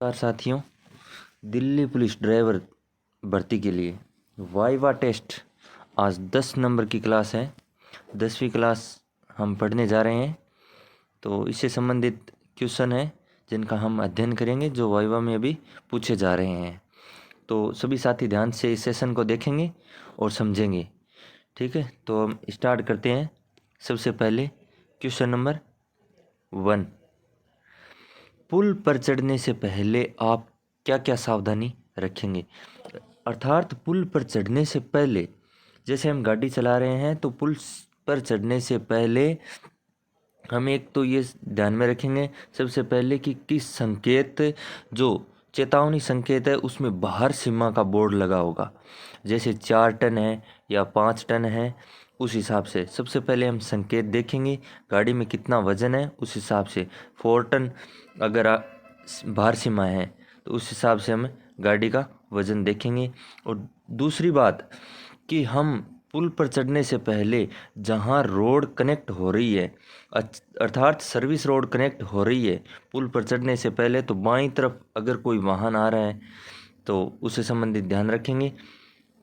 नमस्कार साथियों। Delhi police driver भर्ती के लिए वाइवा टेस्ट आज 10 नंबर की क्लास है। 10वीं क्लास हम पढ़ने जा रहे हैं, तो इससे संबंधित क्वेश्चन है जिनका हम अध्ययन करेंगे, जो वाइवा में अभी पूछे जा रहे हैं। तो सभी साथी ध्यान से इस सेशन को देखेंगे और समझेंगे। ठीक है, तो हम स्टार्ट करते हैं। सबसे पहले क्वेश्चन नंबर 1, पुल पर चढ़ने से पहले आप क्या क्या सावधानी रखेंगे। अर्थात पुल पर चढ़ने से पहले, जैसे हम गाड़ी चला रहे हैं तो पुल पर चढ़ने से पहले हम एक तो ये ध्यान में रखेंगे सबसे पहले कि किस संकेत, जो चेतावनी संकेत है, उसमें बाहर सीमा का बोर्ड लगा होगा। जैसे 4 टन है या 5 टन है, उस हिसाब से सबसे पहले हम संकेत देखेंगे। गाड़ी में कितना वजन है उस हिसाब से 4 टन अगर बाहर सीमा है तो उस हिसाब से हम गाड़ी का वजन देखेंगे। और दूसरी बात कि हम पुल पर चढ़ने से पहले जहाँ रोड कनेक्ट हो रही है, अर्थात सर्विस रोड कनेक्ट हो रही है पुल पर चढ़ने से पहले, तो बाईं तरफ अगर कोई वाहन आ रहा है तो उससे संबंधित ध्यान रखेंगे।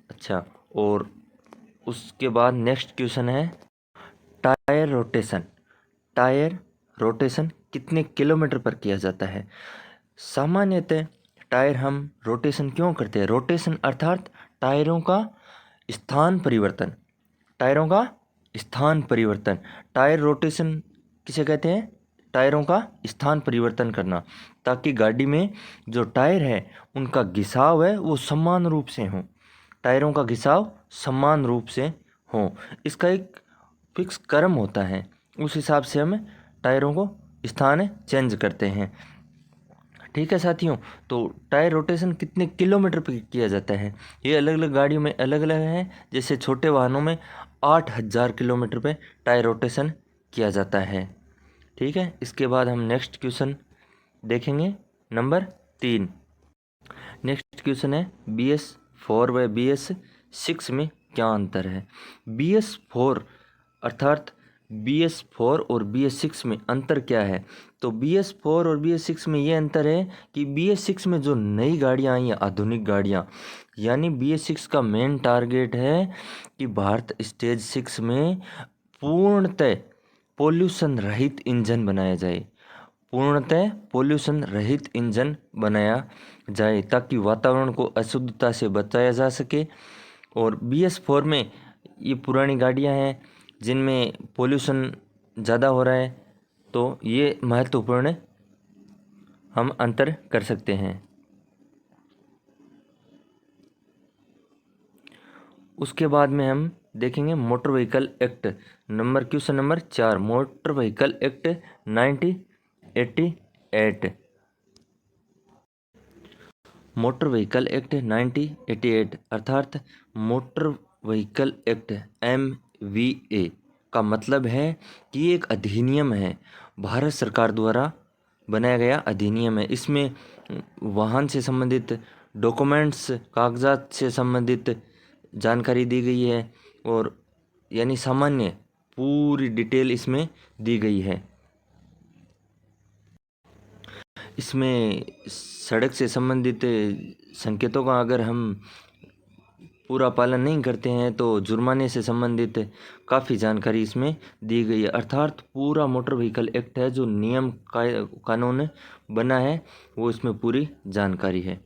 अच्छा, और उसके बाद नेक्स्ट क्वेश्चन है टायर रोटेशन। टायर रोटेशन कितने किलोमीटर पर किया जाता है। सामान्यतः टायर हम रोटेशन क्यों करते हैं। रोटेशन अर्थात टायरों का स्थान परिवर्तन। टायरों का स्थान परिवर्तन, टायर रोटेशन किसे कहते हैं। टायरों का स्थान परिवर्तन करना, ताकि गाड़ी में जो टायर है उनका घिसाव है वो समान रूप से हो। टायरों का घिसाव समान रूप से हो, इसका एक फिक्स क्रम होता है, उस हिसाब से हम टायरों को स्थान चेंज करते हैं। ठीक है साथियों, तो टायर रोटेशन कितने किलोमीटर पर किया जाता है, ये अलग अलग गाड़ियों में अलग अलग है। जैसे छोटे वाहनों में 8000 किलोमीटर पे टायर रोटेशन किया जाता है। ठीक है, इसके बाद हम नेक्स्ट क्वेश्चन देखेंगे नंबर 3। नेक्स्ट क्वेश्चन है BS4 व BS6 में क्या अंतर है। BS4 अर्थात BS4 और BS6 में अंतर क्या है। तो BS4 और BS6 में ये अंतर है कि BS6 में जो नई गाड़ियाँ आई हैं, आधुनिक गाड़ियाँ, यानी BS6 का मेन टारगेट है कि भारत स्टेज 6 में पूर्णतः पोल्यूशन रहित इंजन बनाया जाए। पूर्णतः पोल्यूशन रहित इंजन बनाया जाए ताकि वातावरण को अशुद्धता से बचाया जा सके। और BS4 में ये पुरानी गाड़ियां हैं जिनमें पोल्यूशन ज़्यादा हो रहा है, तो ये महत्वपूर्ण हम अंतर कर सकते हैं। उसके बाद में हम देखेंगे motor vehicle act question number 4, motor vehicle act 1988। Motor vehicle act 1988 अर्थात मोटर व्हीकल एक्ट MVA का मतलब है कि एक अधिनियम है, भारत सरकार द्वारा बनाया गया अधिनियम है। इसमें वाहन से संबंधित डॉक्यूमेंट्स, कागजात से संबंधित जानकारी दी गई है, और यानी सामान्य पूरी डिटेल इसमें दी गई है। इसमें सड़क से संबंधित संकेतों का अगर हम पूरा पालन नहीं करते हैं तो जुर्माने से संबंधित काफ़ी जानकारी इसमें दी गई है। अर्थात पूरा मोटर व्हीकल एक्ट है, जो नियम कानून बना है, वो इसमें पूरी जानकारी है।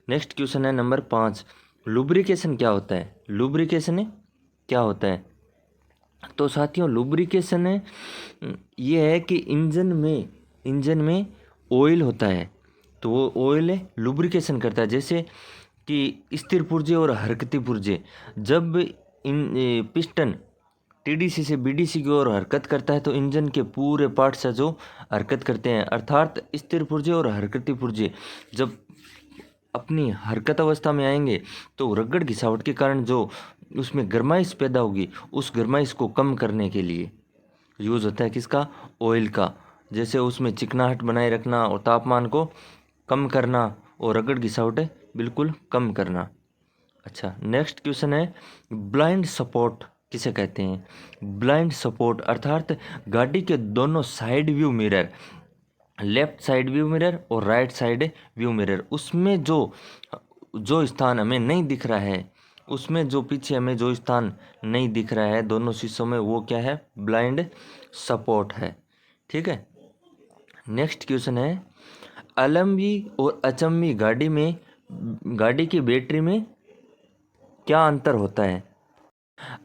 नेक्स्ट क्वेश्चन है नंबर 5, लुब्रिकेशन क्या होता है। लुब्रिकेशन क्या होता है। तो साथियों, लुब्रिकेशन ये है कि इंजन में ऑयल होता है, तो वो ऑयल लुब्रिकेशन करता है। जैसे कि स्थिर पुर्जे और हरकती पुर्जे, जब पिस्टन TDC से BDC की ओर हरकत करता है तो इंजन के पूरे पार्ट्स जो हरकत करते हैं। अर्थात स्थिर पुर्जे और हरकती पुर्जे जब अपनी हरकत अवस्था में आएंगे तो रगड़ घिसावट के कारण जो उसमें गर्माइश पैदा होगी, उस गर्माइश को कम करने के लिए यूज़ होता है किसका, ऑयल का। जैसे उसमें चिकनाहट बनाए रखना और तापमान को कम करना और रगड़ घिसावट बिल्कुल कम करना। अच्छा, नेक्स्ट क्वेश्चन है ब्लाइंड सपोर्ट किसे कहते हैं। ब्लाइंड सपोर्ट अर्थात गाड़ी के दोनों side view mirror, left side view mirror और राइट साइड व्यू मिरर। उसमें जो स्थान हमें नहीं दिख रहा है, उसमें जो पीछे हमें जो स्थान नहीं दिख रहा है दोनों शीशों में, वो क्या है? ब्लाइंड स्पॉट है। ठीक है। नेक्स्ट क्वेश्चन है, अचंभी और अचंभी गाड़ी की बैटरी में क्या अंतर होता है?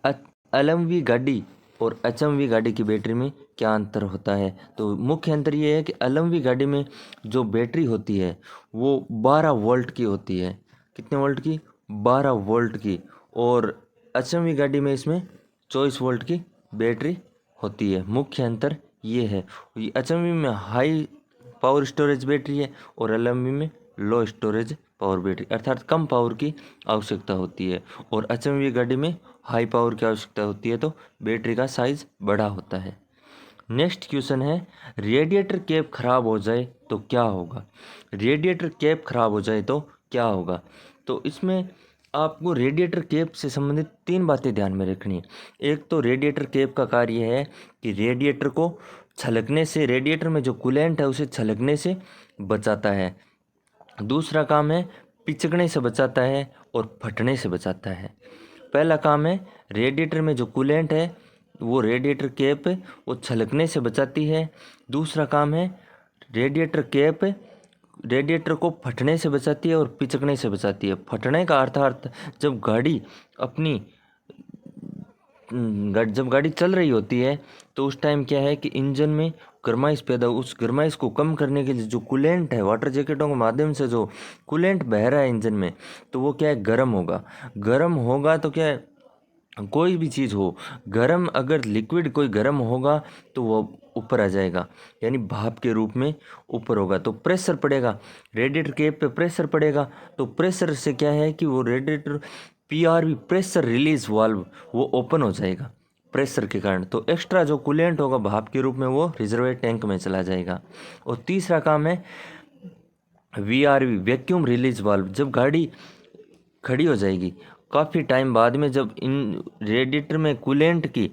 अचंभी गाड़ी और अचंभी गाड़ी की बैटरी में क्या अंतर होता है? तो मुख्य अंतर ये है कि अचंभी गाड़ी में जो बैटरी होती है वो 12 वोल्ट की होती है। कितने वोल्ट की? 12 वोल्ट की। और अचंभी गाड़ी में इसमें 24 वोल्ट की बैटरी होती है। मुख्य अंतर ये है। अचंभी में हाई पावर स्टोरेज बैटरी है और अचंभी में लो स्टोरेज पावर बैटरी, अर्थात कम पावर की आवश्यकता होती है। और अचंभी गाड़ी में हाई पावर की आवश्यकता होती है, तो बैटरी का साइज बड़ा होता है। नेक्स्ट क्वेश्चन है, रेडिएटर कैप खराब हो जाए तो क्या होगा? रेडिएटर कैप खराब हो जाए तो क्या होगा? तो इसमें आपको रेडिएटर कैप से संबंधित 3 बातें ध्यान में रखनी है। एक तो रेडिएटर कैप का कार्य है कि रेडिएटर को छलकने से, रेडिएटर में जो कूलेंट है उसे छलकने से बचाता है। दूसरा काम है पिचकने से बचाता है और फटने से बचाता है। पहला काम है रेडिएटर में जो कूलेंट है वो रेडिएटर कैप वो छलकने से बचाती है। दूसरा काम है रेडिएटर कैप रेडिएटर को फटने से बचाती है और पिचकने से बचाती है। फटने का अर्थात जब गाड़ी अपनी जब गाड़ी चल रही होती है तो उस टाइम क्या है कि इंजन में गर्माइश पैदा, उस गर्माइश को कम करने के लिए जो कूलेंट है, वाटर जैकेटों के माध्यम से जो कूलेंट बह रहा है इंजन में, तो वो क्या है? गर्म होगा। गर्म होगा तो क्या है? कोई भी चीज़ हो गर्म, अगर लिक्विड कोई गर्म होगा तो वो ऊपर आ जाएगा, यानी भाप के रूप में ऊपर होगा। तो प्रेशर पड़ेगा, रेडिएटर कैप पे प्रेशर पड़ेगा। तो प्रेशर से क्या है कि वो radiator PRV, pressure release valve, वो ओपन हो जाएगा प्रेशर के कारण। तो एक्स्ट्रा जो कूलेंट होगा भाप के रूप में वो रिजर्वायर टैंक में चला जाएगा। और तीसरा काम है वीआरवी, वैक्यूम रिलीज वाल्व। जब गाड़ी खड़ी हो जाएगी काफ़ी टाइम बाद में, जब इन रेडिएटर में कूलेंट की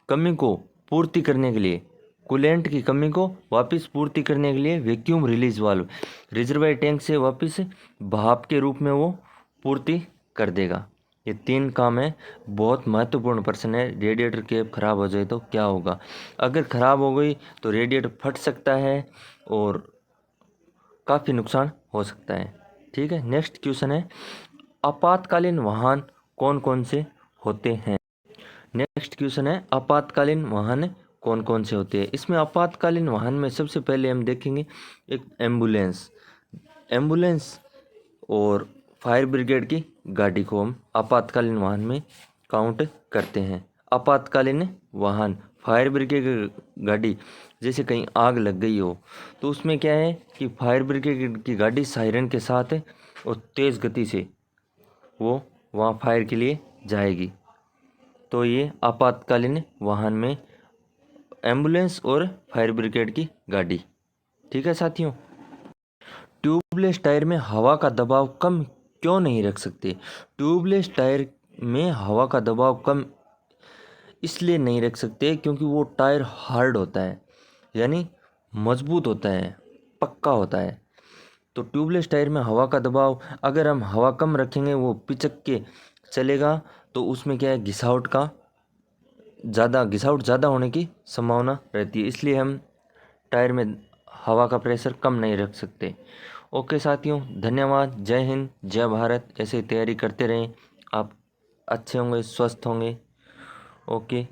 कमी को पूर्ति करने के लिए, कूलेंट की कमी को वापस पूर्ति करने के लिए vacuum release valve reservoir tank से वापस भाप के रूप में वो पूर्ति कर देगा। ये 3 काम है। बहुत महत्वपूर्ण प्रश्न है, रेडिएटर कैप खराब हो जाए तो क्या होगा? अगर खराब हो गई तो रेडिएटर फट सकता है और काफ़ी नुकसान हो सकता है। ठीक है। नेक्स्ट क्वेश्चन है, आपातकालीन वाहन कौन कौन से होते हैं? नेक्स्ट क्वेश्चन है, आपातकालीन वाहन कौन कौन से होते हैं? इसमें आपातकालीन वाहन में सबसे पहले हम देखेंगे एक एम्बुलेंस। एम्बुलेंस और फायर ब्रिगेड की गाड़ी को हम आपातकालीन वाहन में काउंट करते हैं। आपातकालीन वाहन, फायर ब्रिगेड की गाड़ी, जैसे कहीं आग लग गई हो तो उसमें क्या है कि फायर ब्रिगेड की गाड़ी सायरन के साथ और तेज़ गति से वो वहाँ फायर के लिए जाएगी। तो ये आपातकालीन वाहन में एम्बुलेंस और फायर ब्रिगेड की गाड़ी। ठीक है साथियों। ट्यूबलेस टायर में हवा का दबाव कम क्यों नहीं रख सकते? ट्यूबलेस टायर में हवा का दबाव कम इसलिए नहीं रख सकते क्योंकि वो टायर हार्ड होता है, यानी मजबूत होता है, पक्का होता है। तो ट्यूबलेस टायर में हवा का दबाव, अगर हम हवा कम रखेंगे वो पिचक के चलेगा, तो उसमें क्या है घिसावट ज़्यादा होने की संभावना रहती है। इसलिए हम टायर में हवा का प्रेशर कम नहीं रख सकते। ओके साथियों, धन्यवाद। जय हिंद, जय भारत। ऐसे तैयारी करते रहें, आप अच्छे होंगे, स्वस्थ होंगे। ओके।